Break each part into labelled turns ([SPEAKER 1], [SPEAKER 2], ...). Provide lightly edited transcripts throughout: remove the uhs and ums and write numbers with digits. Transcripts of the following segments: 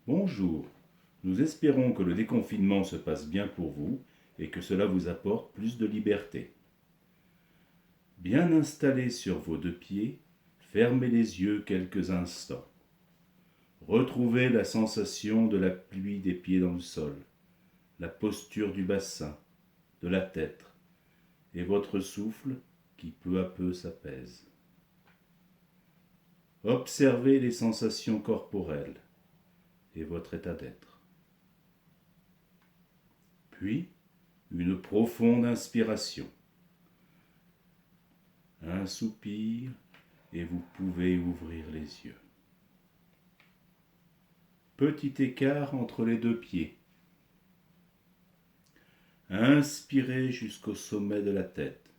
[SPEAKER 1] Bonjour, nous espérons que le déconfinement se passe bien pour vous et que cela vous apporte plus de liberté. Bien installé sur vos deux pieds, fermez les yeux quelques instants. Retrouvez la sensation de l'appui des pieds dans le sol, la posture du bassin, de la tête et votre souffle qui peu à peu s'apaise. Observez les sensations corporelles et votre état d'être. Puis, une profonde inspiration. Un soupir et vous pouvez ouvrir les yeux. Petit écart entre les deux pieds. Inspirez jusqu'au sommet de la tête.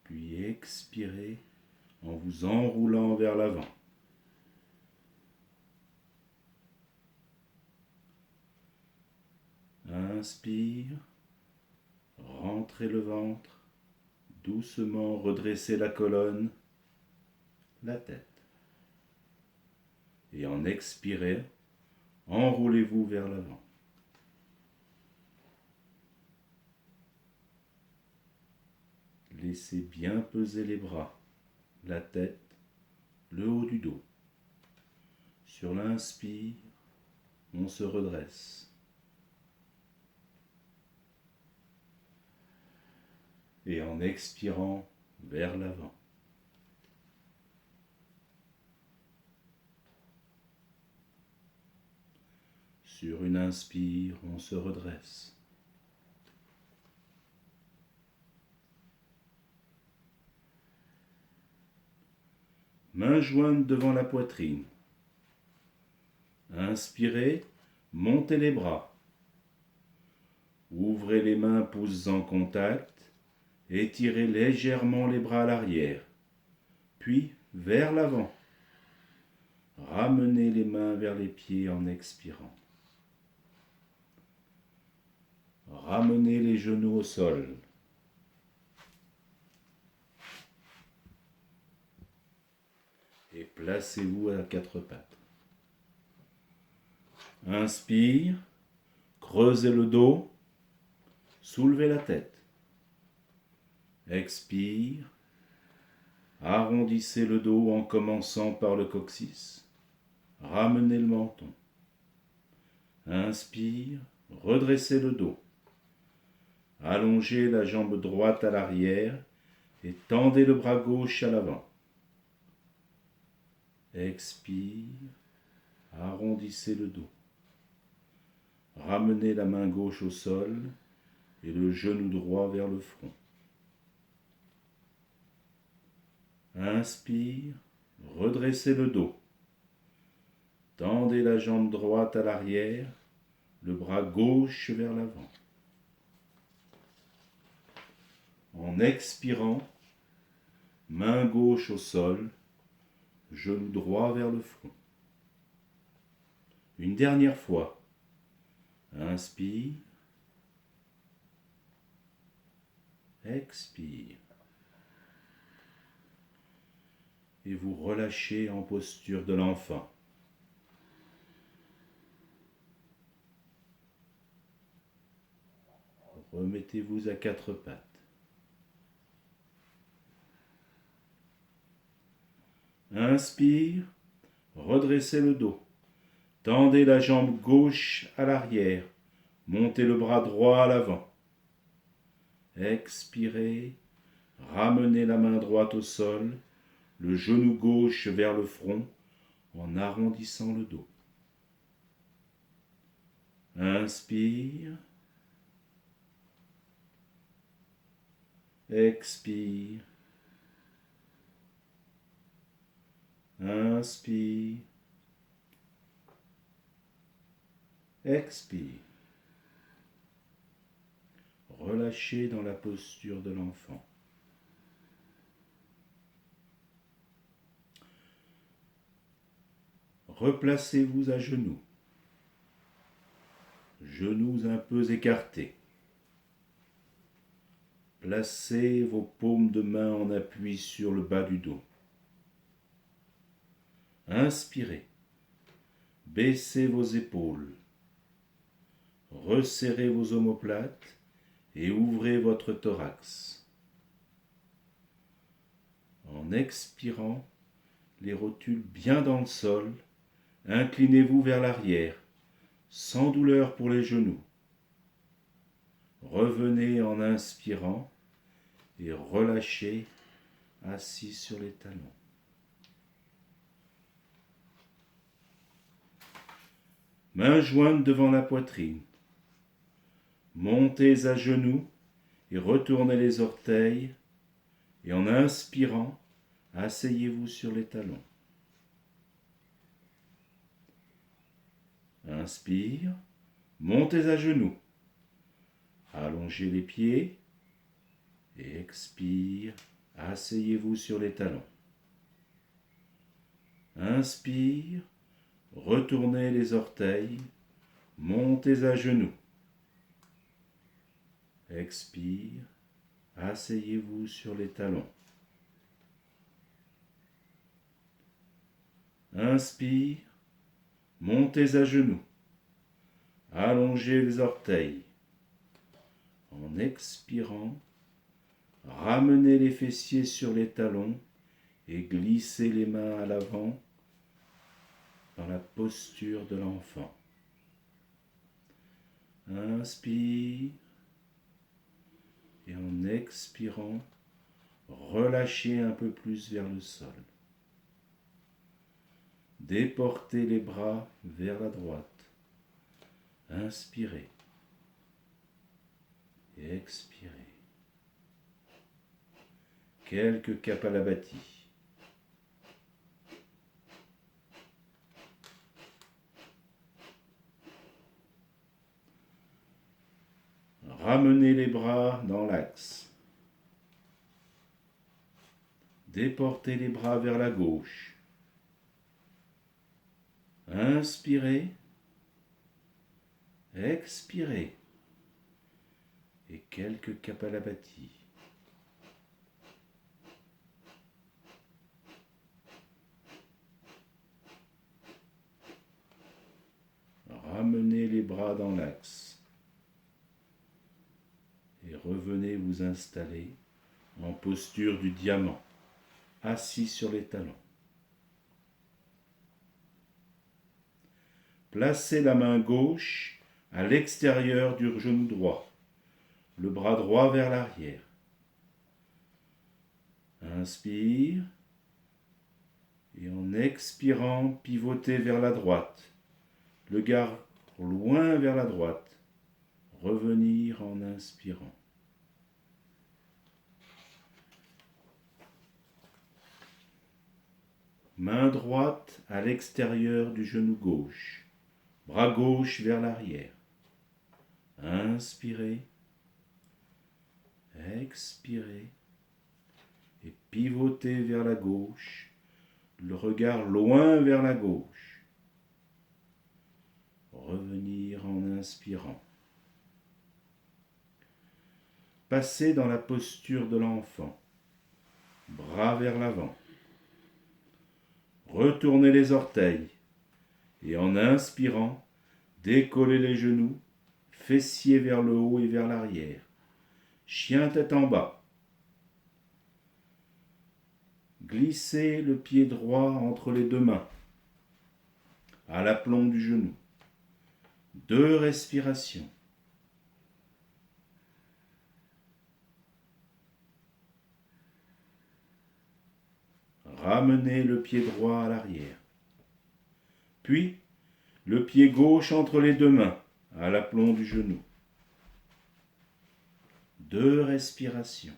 [SPEAKER 1] Puis expirez en vous enroulant vers l'avant. Inspire, rentrez le ventre, doucement redressez la colonne, la tête. Et en expirant, enroulez-vous vers l'avant. Laissez bien peser les bras, la tête, le haut du dos. Sur l'inspire, on se redresse. Et en expirant, vers l'avant. Sur une inspire, on se redresse. Mains jointes devant la poitrine. Inspirez, montez les bras. Ouvrez les mains, pouces en contact. Étirez légèrement les bras à l'arrière, puis vers l'avant. Ramenez les mains vers les pieds en expirant. Ramenez les genoux au sol. Et placez-vous à quatre pattes. Inspire, creusez le dos, soulevez la tête. Expire, arrondissez le dos en commençant par le coccyx. Ramenez le menton. Inspire, redressez le dos. Allongez la jambe droite à l'arrière et tendez le bras gauche à l'avant. Expire, arrondissez le dos. Ramenez la main gauche au sol et le genou droit vers le front. Inspire, redressez le dos. Tendez la jambe droite à l'arrière, le bras gauche vers l'avant. En expirant, main gauche au sol, genou droit vers le front. Une dernière fois. Inspire. Expire. Et vous relâchez en posture de l'enfant. Remettez-vous à quatre pattes. Inspire, redressez le dos. Tendez la jambe gauche à l'arrière. Montez le bras droit à l'avant. Expirez, ramenez la main droite au sol, le genou gauche vers le front en arrondissant le dos. Inspire. Expire. Inspire. Expire. Relâchez dans la posture de l'enfant. Replacez-vous à genoux. Genoux un peu écartés. Placez vos paumes de main en appui sur le bas du dos. Inspirez. Baissez vos épaules. Resserrez vos omoplates et ouvrez votre thorax. En expirant, les rotules bien dans le sol, inclinez-vous vers l'arrière, sans douleur pour les genoux. Revenez en inspirant et relâchez, assis sur les talons. Mains jointes devant la poitrine. Montez à genoux et retournez les orteils. Et en inspirant, asseyez-vous sur les talons. Inspire, montez à genoux. Allongez les pieds. Et expire, asseyez-vous sur les talons. Inspire, retournez les orteils, montez à genoux. Expire, asseyez-vous sur les talons. Inspire, montez à genoux. Allongez les orteils. En expirant, ramenez les fessiers sur les talons et glissez les mains à l'avant dans la posture de l'enfant. Inspire et en expirant, relâchez un peu plus vers le sol. Déportez les bras vers la droite. Inspirez et expirez. Quelques Kapalabhati. Ramenez les bras dans l'axe. Déportez les bras vers la gauche. Inspirez. Expirez. Et quelques Kapalabhati. Ramenez les bras dans l'axe. Et revenez vous installer en posture du diamant, assis sur les talons. Placez la main gauche à l'extérieur du genou droit, le bras droit vers l'arrière. Inspire et en expirant, pivotez vers la droite, le regard loin vers la droite. Revenir en inspirant. Main droite à l'extérieur du genou gauche, bras gauche vers l'arrière. Inspirez, expirez et pivotez vers la gauche, le regard loin vers la gauche. Revenir en inspirant. Passez dans la posture de l'enfant, bras vers l'avant. Retournez les orteils et en inspirant, décollez les genoux, fessiers vers le haut et vers l'arrière. Chien tête en bas. Glissez le pied droit entre les deux mains, à l'aplomb du genou. 2 respirations. Ramenez le pied droit à l'arrière. Puis, le pied gauche entre les deux mains, à l'aplomb du genou. 2 respirations.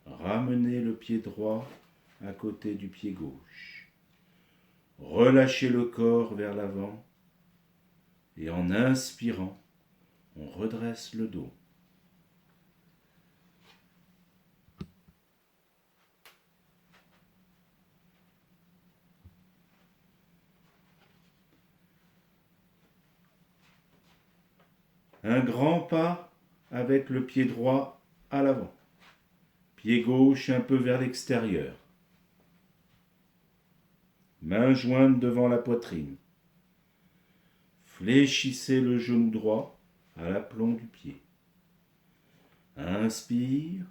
[SPEAKER 1] Ramenez le pied droit à côté du pied gauche. Relâchez le corps vers l'avant et en inspirant, on redresse le dos. Un grand pas avec le pied droit à l'avant. Pied gauche un peu vers l'extérieur. Main jointe devant la poitrine. Fléchissez le genou droit à l'aplomb du pied. Inspire.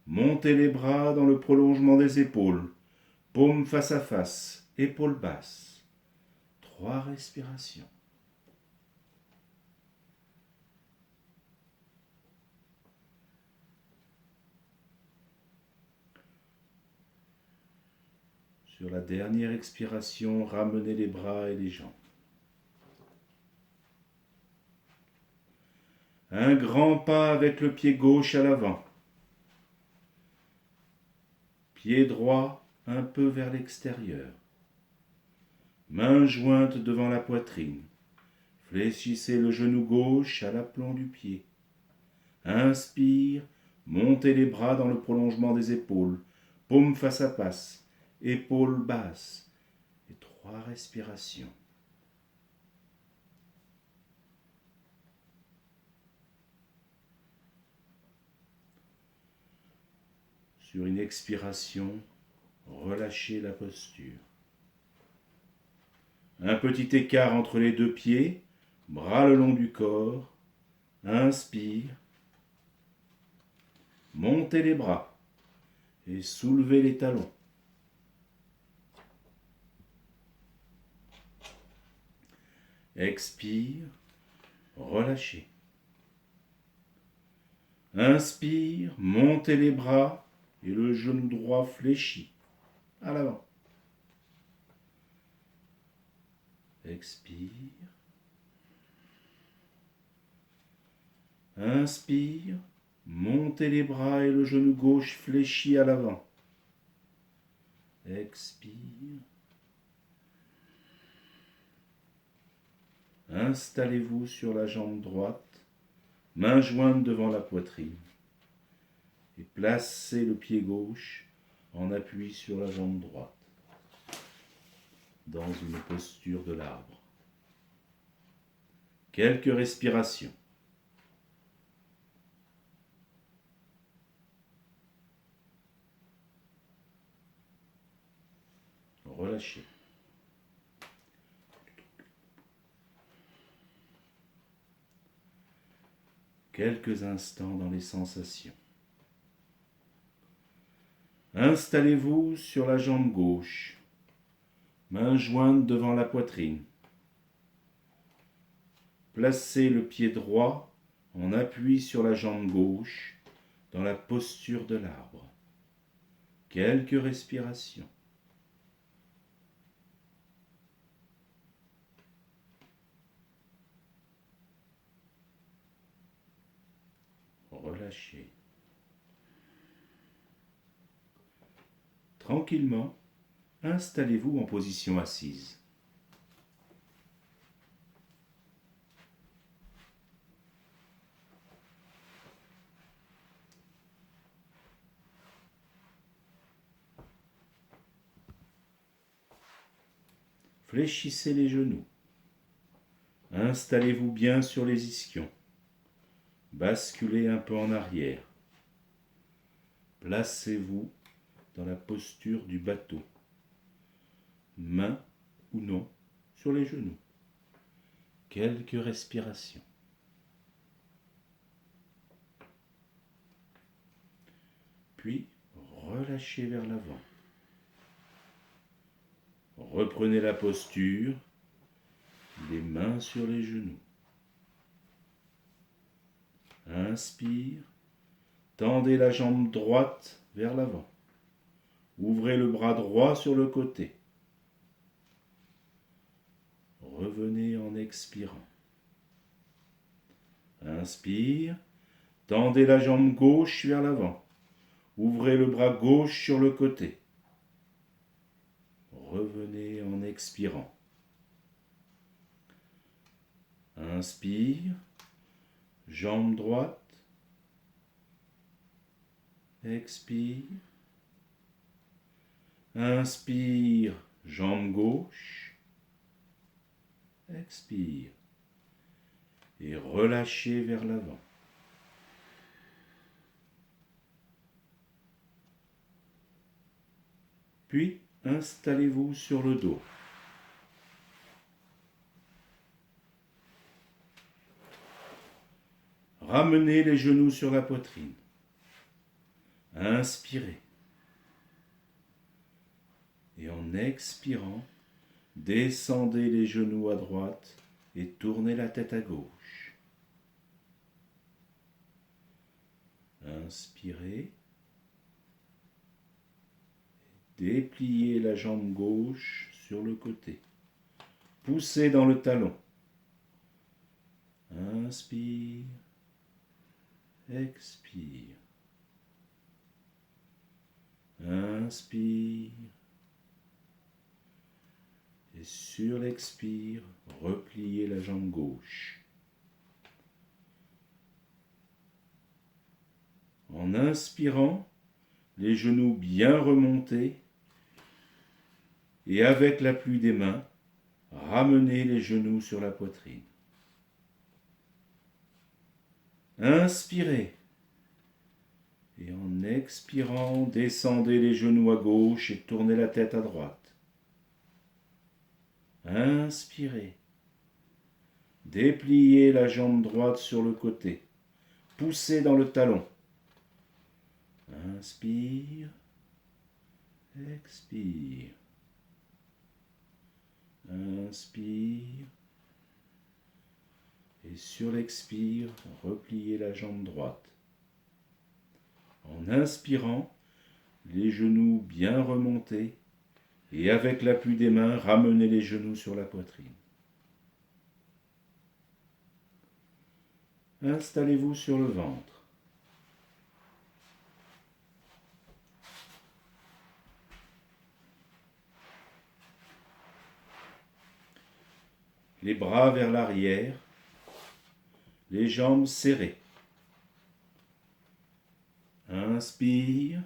[SPEAKER 1] Montez les bras dans le prolongement des épaules. Paume face à face, épaules basses. 3 respirations. Sur la dernière expiration, ramenez les bras et les jambes. Un grand pas avec le pied gauche à l'avant. Pied droit un peu vers l'extérieur. Main jointe devant la poitrine. Fléchissez le genou gauche à l'aplomb du pied. Inspire, montez les bras dans le prolongement des épaules. Paume face à face, épaules basses. Et 3 respirations. Sur une expiration, relâchez la posture. Un petit écart entre les deux pieds, bras le long du corps. Inspire. Montez les bras et soulevez les talons. Expire, relâchez. Inspire, montez les bras et le genou droit fléchi à l'avant. Expire. Inspire, montez les bras et le genou gauche fléchi à l'avant. Expire. Installez-vous sur la jambe droite, main jointe devant la poitrine. Et placez le pied gauche en appui sur la jambe droite, dans une posture de l'arbre. Quelques respirations. Relâchez. Quelques instants dans les sensations. Installez-vous sur la jambe gauche, main jointe devant la poitrine. Placez le pied droit en appui sur la jambe gauche dans la posture de l'arbre. Quelques respirations. Relâchez. Tranquillement, installez-vous en position assise. Fléchissez les genoux. Installez-vous bien sur les ischions. Basculez un peu en arrière. Placez-vous dans la posture du bateau. Main ou non sur les genoux. Quelques respirations. Puis relâchez vers l'avant. Reprenez la posture, les mains sur les genoux. Inspire, tendez la jambe droite vers l'avant. Ouvrez le bras droit sur le côté. Revenez en expirant. Inspire, tendez la jambe gauche vers l'avant. Ouvrez le bras gauche sur le côté. Revenez en expirant. Inspire, jambe droite. Expire. Inspire, jambe gauche. Expire. Et relâchez vers l'avant. Puis, installez-vous sur le dos. Ramenez les genoux sur la poitrine. Inspirez. Et en expirant, descendez les genoux à droite et tournez la tête à gauche. Inspirez. Dépliez la jambe gauche sur le côté. Poussez dans le talon. Inspire. Expire. Inspire. Et sur l'expire, repliez la jambe gauche. En inspirant, les genoux bien remontés et avec l'appui des mains, ramenez les genoux sur la poitrine. Inspirez. Et en expirant, descendez les genoux à gauche et tournez la tête à droite. Inspirez. Dépliez la jambe droite sur le côté. Poussez dans le talon. Inspire. Expire. Inspire. Et sur l'expire, repliez la jambe droite. En inspirant, les genoux bien remontés et avec l'appui des mains, ramenez les genoux sur la poitrine. Installez-vous sur le ventre. Les bras vers l'arrière, les jambes serrées. Inspire,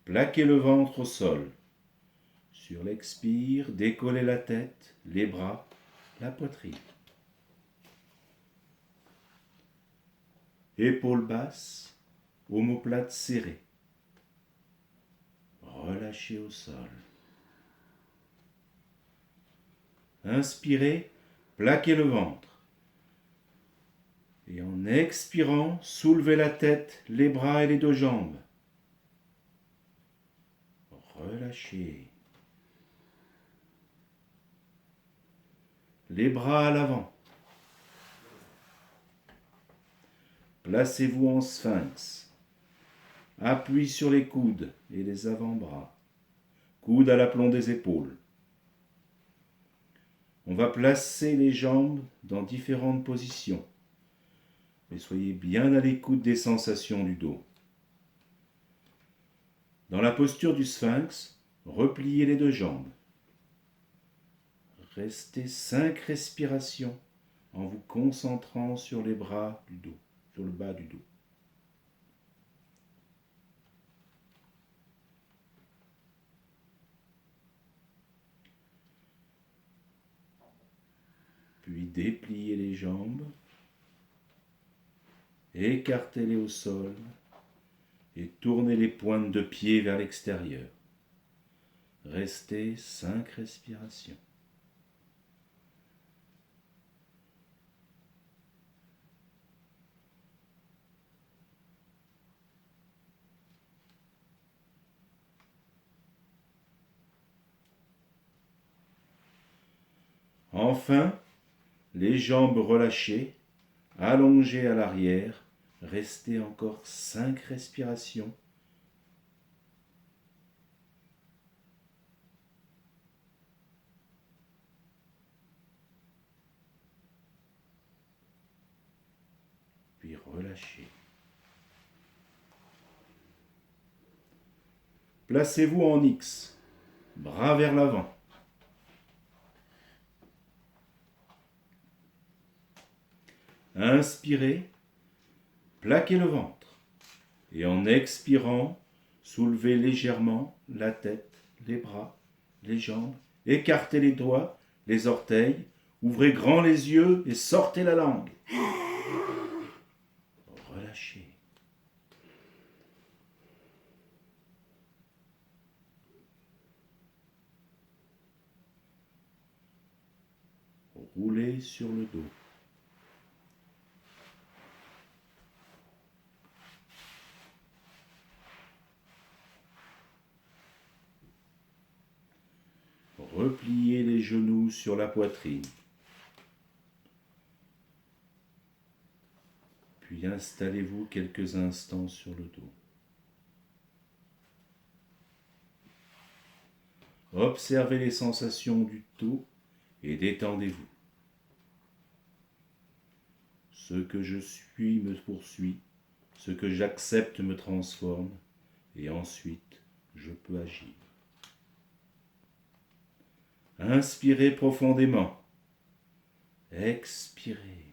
[SPEAKER 1] plaquez le ventre au sol. Sur l'expire, décollez la tête, les bras, la poitrine. Épaules basses, omoplate serrée. Relâchez au sol. Inspirez, plaquez le ventre. Et en expirant, soulevez la tête, les bras et les deux jambes. Relâchez. Les bras à l'avant. Placez-vous en sphinx. Appui sur les coudes et les avant-bras. Coudes à l'aplomb des épaules. On va placer les jambes dans différentes positions. Mais soyez bien à l'écoute des sensations du dos. Dans la posture du sphinx, repliez les deux jambes. Restez 5 respirations en vous concentrant sur les bras du dos, sur le bas du dos. Puis dépliez les jambes, écartez-les au sol et tournez les pointes de pied vers l'extérieur. Restez 5 respirations. Enfin, les jambes relâchées, allongées à l'arrière, restez encore 5 respirations. Puis relâchez. Placez-vous en X, bras vers l'avant. Inspirez, plaquez le ventre. Et en expirant, soulevez légèrement la tête, les bras, les jambes. Écartez les doigts, les orteils. Ouvrez grand les yeux et sortez la langue. Relâchez. roulez sur le dos. Repliez les genoux sur la poitrine. Puis installez-vous quelques instants sur le dos. Observez les sensations du dos et détendez-vous. Ce que je suis me poursuit, ce que j'accepte me transforme, et ensuite je peux agir. Inspirez profondément. Expirez.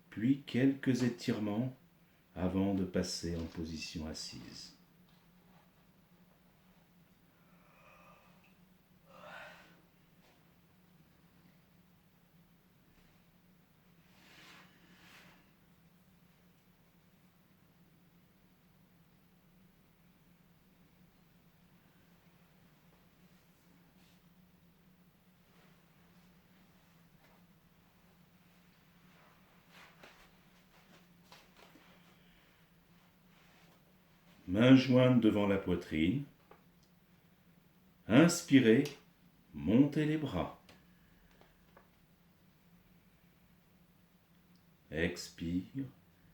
[SPEAKER 1] Puis quelques étirements avant de passer en position assise. Mains jointes devant la poitrine. Inspirez, montez les bras. Expire,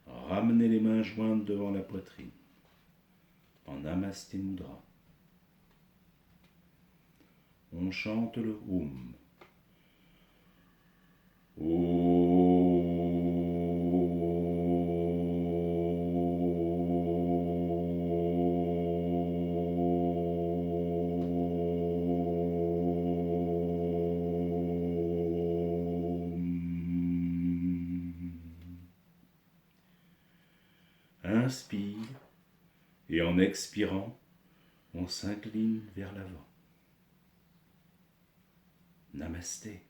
[SPEAKER 1] ramenez les mains jointes devant la poitrine, en Namasté Mudra. On chante le Om. Inspire et en expirant, on s'incline vers l'avant. Namasté.